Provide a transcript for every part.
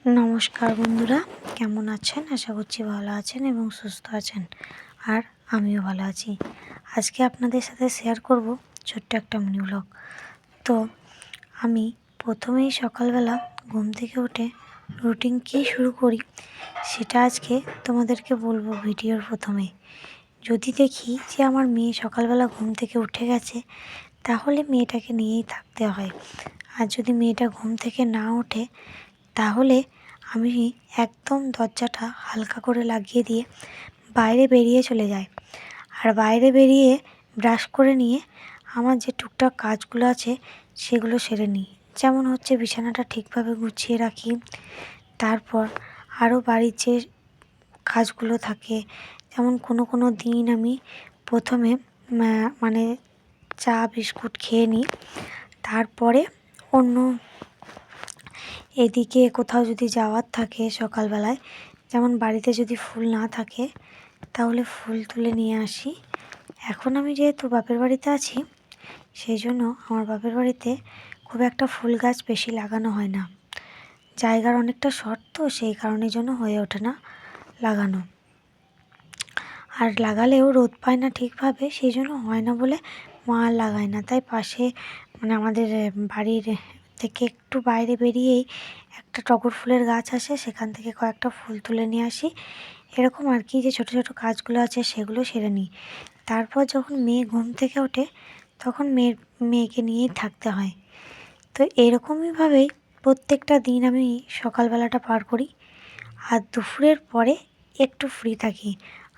নমস্কার বন্ধুরা, কেমন আছেন? আশা করছি ভালো আছেন এবং সুস্থ আছেন। আর আমিও ভালো আছি। আজকে আপনাদের সাথে শেয়ার করব ছোট্ট একটা মিনি ব্লগ। তো আমি প্রথমেই সকালবেলা ঘুম থেকে উঠে রুটিন কী শুরু করি সেটা আজকে তোমাদেরকে বলবো ভিডিওর প্রথমে। যদি দেখি যে আমার মেয়ে সকালবেলা ঘুম থেকে উঠে গেছে, তাহলে মেয়েটাকে নিয়েই থাকতে হয়। আর যদি মেয়েটা ঘুম থেকে না ওঠে, তাহলে আমি একদম দরজাটা হালকা করে লাগিয়ে দিয়ে বাইরে বেরিয়ে চলে যাই। আর বাইরে বেরিয়ে ব্রাশ করে নিয়ে আমার যে টুকটাক কাজগুলো আছে সেগুলো সেরে নিই। যেমন হচ্ছে বিছানাটা ঠিকভাবে গুছিয়ে রাখি। তারপর আরও বাড়ির যে কাজগুলো থাকে, যেমন কোনো দিন আমি প্রথমে মানে চা বিস্কুট খেয়ে নিই। তারপরে অন্য এদিকে কোথাও যদি যাওয়ার থাকে সকালবেলায়, যেমন বাড়িতে যদি ফুল না থাকে তাহলে ফুল তুলে নিয়ে আসি। এখন আমি যেহেতু বাপের বাড়িতে আছি, সেই জন্য আমার বাপের বাড়িতে খুব একটা ফুল গাছ বেশি লাগানো হয় না। জায়গার অনেকটা শর্ট, তো সেই কারণের জন্য হয়ে ওঠে না লাগানো। আর লাগালেও রোদ পায় না ঠিকভাবে, সেই জন্য হয় না বলে মা আর লাগায় না। তাই পাশে আমাদের বাড়ির থেকে একটু বাইরে বেরিয়েই একটা টগর ফুলের গাছ আছে, সেখান থেকে কয়েকটা ফুল তুলে নিয়ে আসি। এরকম আর কি, যে ছোটো ছোটো কাজগুলো আছে সেগুলো সেরে নিই। তারপর যখন মেয়ে ঘুম থেকে ওঠে তখন মেয়েকে নিয়েই থাকতে হয়। তো এরকমইভাবেই প্রত্যেকটা দিন আমি সকালবেলাটা পার করি। আর দুপুরের পরে একটু ফ্রি থাকি।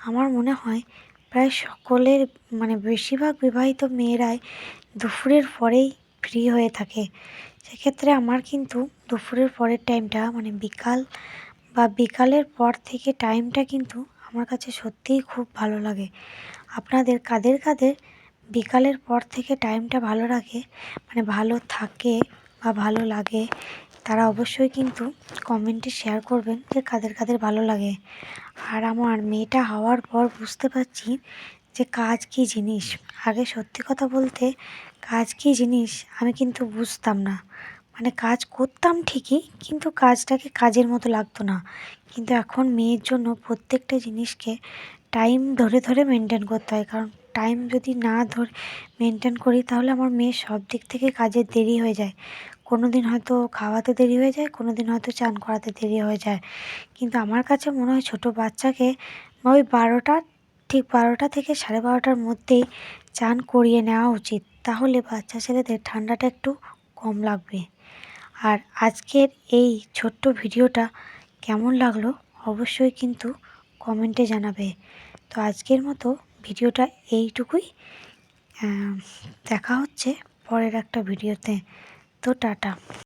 আমার মনে হয় প্রায় সকলের বেশিরভাগ বিবাহিত মেয়েরাই দুপুরের পরেই ফ্রি হয়ে থাকে। সেক্ষেত্রে আমার কিন্তু দুপুরের পরের টাইমটা বিকালের পর থেকে টাইমটা কিন্তু আমার কাছে সত্যিই খুব ভালো লাগে। আপনাদের কাদের বিকালের পর থেকে টাইমটা ভালো লাগে ভালো থাকে বা ভালো লাগে, তারা অবশ্যই কিন্তু কমেন্টে শেয়ার করবেন যে কাদের ভালো লাগে। আর আমার মেয়েটা হওয়ার পর বুঝতে পারছি যে কাজ কী জিনিস। আগে সত্যি কথা বলতে কাজ কী জিনিস আমি কিন্তু বুঝতাম না। কাজ করতাম ঠিকই, কিন্তু কাজটাকে কাজের মতো লাগতো না। কিন্তু এখন মেয়ের জন্য প্রত্যেকটা জিনিসকে টাইম ধরে ধরে মেনটেন করতে হয়। কারণ টাইম যদি না ধরে মেনটেন করি তাহলে আমার মেয়ের সব দিক থেকে কাজের দেরি হয়ে যায়। কোনো দিন হয়তো খাওয়াতে দেরি হয়ে যায়, কোনো দিন হয়তো চান করাতে দেরি হয়ে যায়। কিন্তু আমার কাছে মনে হয় ছোটো বাচ্চাকে ওই 12টা, ঠিক 12টা থেকে 12:30টার মধ্যেই চান করিয়ে নেওয়া উচিত। তাহলে বাচ্চা ছেলেদের ঠান্ডাটা একটু কম লাগবে। আর আজকের এই ছোট্ট ভিডিওটা কেমন লাগলো অবশ্যই কিন্তু কমেন্টে জানাবে। তো আজকের মতো ভিডিওটা এইটুকুই। দেখা হচ্ছে পরের একটা ভিডিওতে। তো টাটা।